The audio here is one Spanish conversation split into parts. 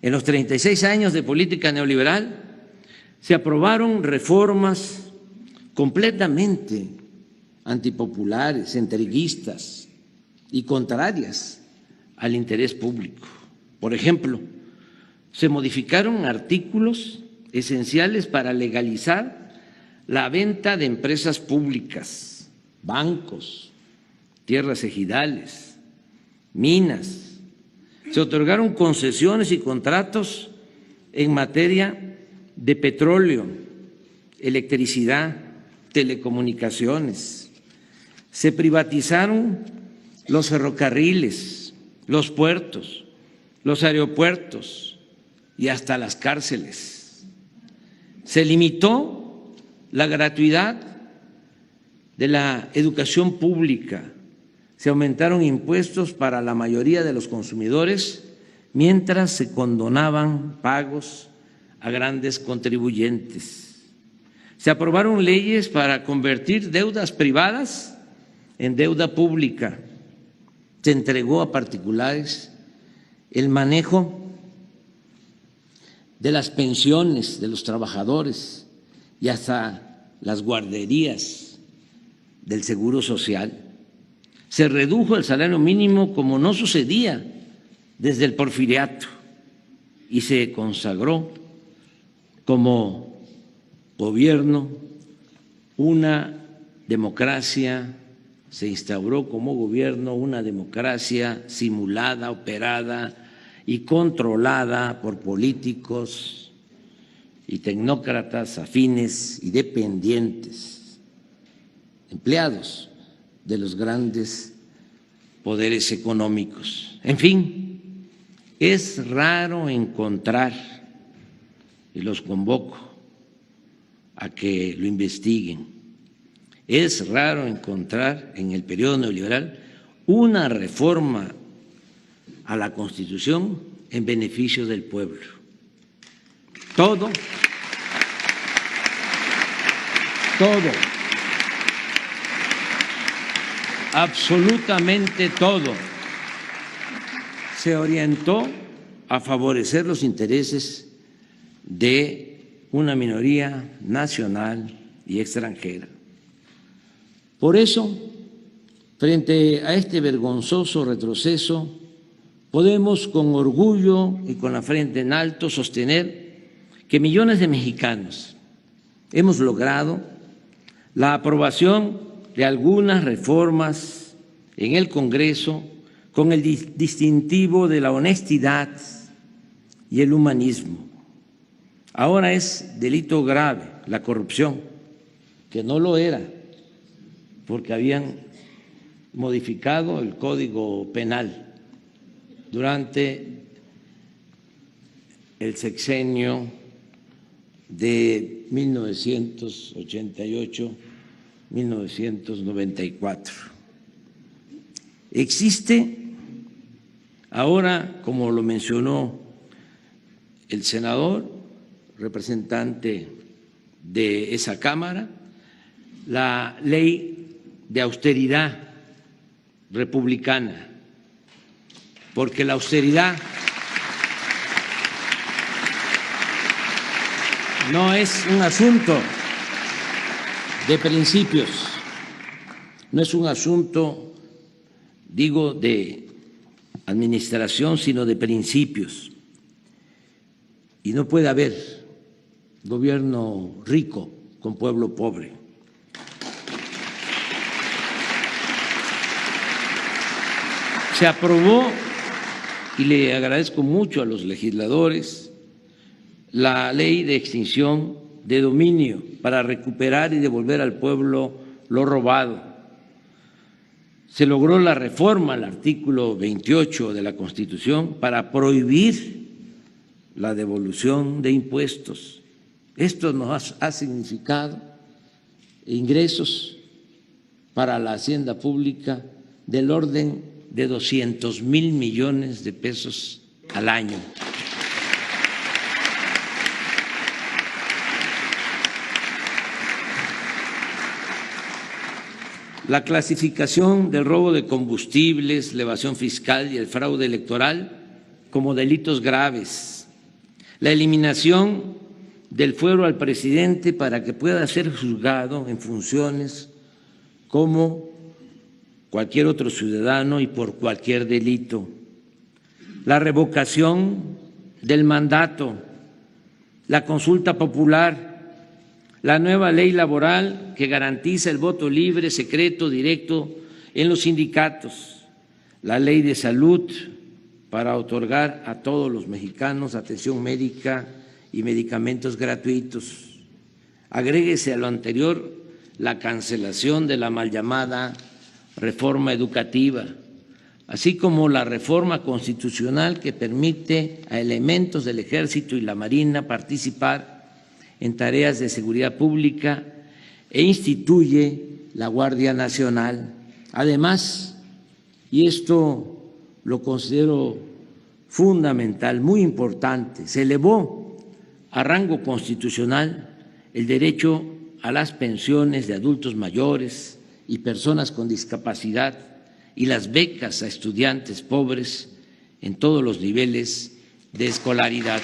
En los 36 años de política neoliberal se aprobaron reformas completamente antipopulares, entreguistas y contrarias al interés público. Por ejemplo, se modificaron artículos esenciales para legalizar la venta de empresas públicas, bancos, tierras ejidales, minas. Se otorgaron concesiones y contratos en materia de petróleo, electricidad, telecomunicaciones. Se privatizaron los ferrocarriles, los puertos, los aeropuertos y hasta las cárceles. Se limitó la gratuidad de la educación pública. Se aumentaron impuestos para la mayoría de los consumidores, mientras se condonaban pagos a grandes contribuyentes. Se aprobaron leyes para convertir deudas privadas en deuda pública. Se entregó a particulares el manejo de las pensiones de los trabajadores y hasta las guarderías del Seguro Social. Se redujo el salario mínimo como no sucedía desde el Porfiriato y se consagró como gobierno una democracia, se instauró como gobierno una democracia simulada, operada y controlada por políticos y tecnócratas afines y dependientes, empleados de los grandes poderes económicos. En fin, es raro encontrar, y los convoco a que lo investiguen, es raro encontrar en el periodo neoliberal una reforma a la Constitución en beneficio del pueblo. Todo, absolutamente todo, se orientó a favorecer los intereses de una minoría nacional y extranjera. Por eso, frente a este vergonzoso retroceso, podemos con orgullo y con la frente en alto sostener que millones de mexicanos hemos logrado la aprobación de algunas reformas en el Congreso con el distintivo de la honestidad y el humanismo. Ahora es delito grave la corrupción, que no lo era, porque habían modificado el Código Penal durante el sexenio de 1988-1994. Existe ahora, como lo mencionó el senador, representante de esa Cámara, la ley de austeridad republicana, porque la austeridad no es un asunto de principios, no es un asunto, digo, de administración, sino de principios. Y no puede haber gobierno rico con pueblo pobre. Se aprobó, y le agradezco mucho a los legisladores, la ley de extinción de dominio para recuperar y devolver al pueblo lo robado. Se logró la reforma al artículo 28 de la Constitución para prohibir la devolución de impuestos. Esto nos ha significado ingresos para la hacienda pública del orden de 200,000 millones de pesos al año. La clasificación del robo de combustibles, la evasión fiscal y el fraude electoral como delitos graves la eliminación del fuero al presidente para que pueda ser juzgado en funciones como cualquier otro ciudadano y por cualquier delito, la revocación del mandato, la consulta popular, la nueva ley laboral que garantiza el voto libre, secreto, directo en los sindicatos, la ley de salud para otorgar a todos los mexicanos atención médica y medicamentos gratuitos. Agréguese a lo anterior la cancelación de la mal llamada reforma educativa, así como la reforma constitucional que permite a elementos del Ejército y la Marina participar en tareas de seguridad pública e instituye la Guardia Nacional. Además, y esto lo considero fundamental, muy importante, se elevó a rango constitucional el derecho a las pensiones de adultos mayores y personas con discapacidad y las becas a estudiantes pobres en todos los niveles de escolaridad.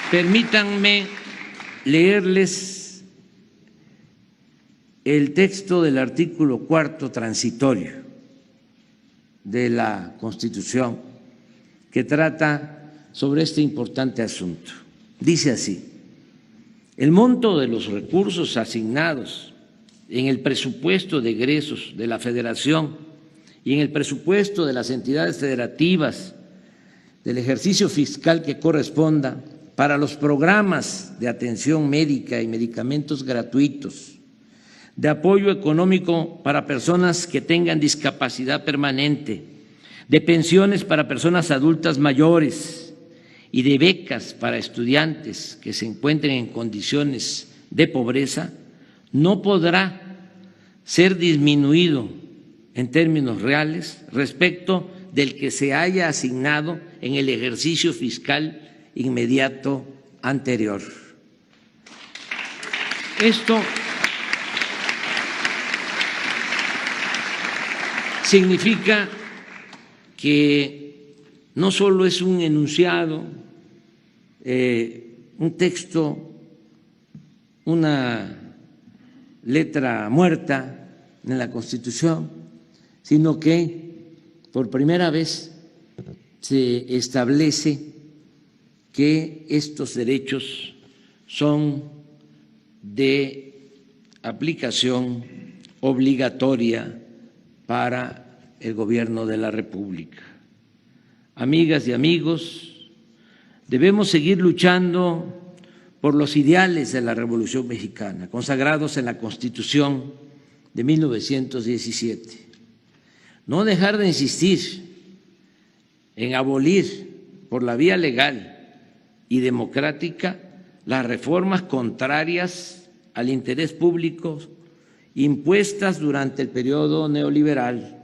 Permítanme leerles el texto del artículo 4 transitorio de la Constitución que trata sobre este importante asunto. Dice así: el monto de los recursos asignados en el presupuesto de egresos de la Federación y en el presupuesto de las entidades federativas del ejercicio fiscal que corresponda para los programas de atención médica y medicamentos gratuitos, de apoyo económico para personas que tengan discapacidad permanente, de pensiones para personas adultas mayores y de becas para estudiantes que se encuentren en condiciones de pobreza, no podrá ser disminuido en términos reales respecto del que se haya asignado en el ejercicio fiscal inmediato anterior. Esto significa que no solo es un enunciado, un texto, una letra muerta en la Constitución, sino que por primera vez se establece que estos derechos son de aplicación obligatoria para el Gobierno de la República. Amigas y amigos, debemos seguir luchando por los ideales de la Revolución Mexicana, consagrados en la Constitución de 1917. No dejar de insistir en abolir por la vía legal y democrática las reformas contrarias al interés público impuestas durante el periodo neoliberal,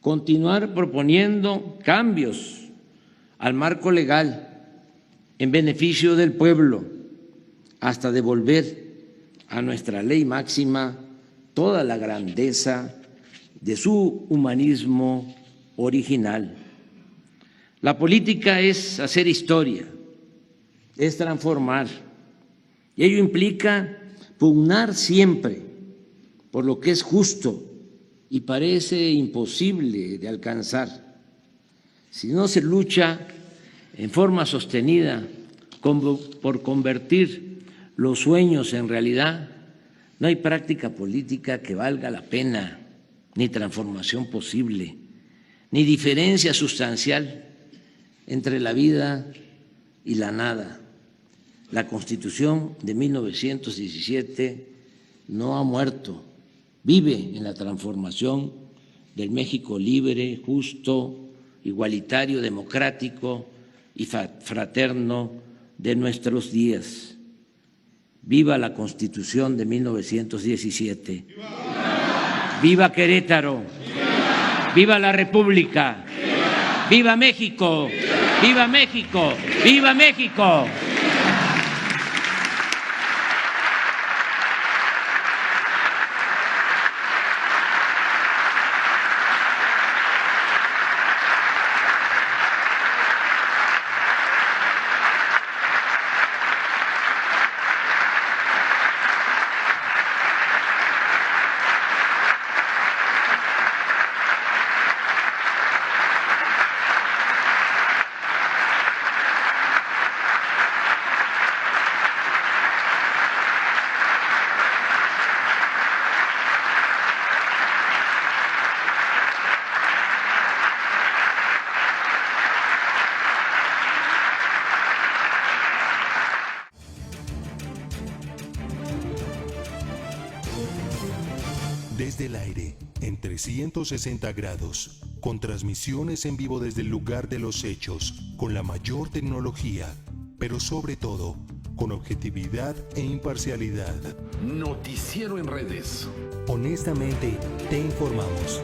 continuar proponiendo cambios al marco legal en beneficio del pueblo, hasta devolver a nuestra ley máxima toda la grandeza de su humanismo original. La política es hacer historia, es transformar, y ello implica pugnar siempre por lo que es justo y parece imposible de alcanzar. Si no se lucha en forma sostenida por convertir los sueños en realidad, no hay práctica política que valga la pena, ni transformación posible, ni diferencia sustancial entre la vida y la nada. La Constitución de 1917 no ha muerto, vive en la transformación del México libre, justo, igualitario, democrático y fraterno de nuestros días. Viva la Constitución de 1917. ¡Viva! ¡Viva Querétaro! ¡Viva! ¡Viva la República! ¡Viva! ¡Viva México! ¡Viva México! ¡Viva México! Desde el aire, en 360 grados, con transmisiones en vivo desde el lugar de los hechos, con la mayor tecnología, pero sobre todo, con objetividad e imparcialidad. Noticiero en redes. Honestamente, te informamos.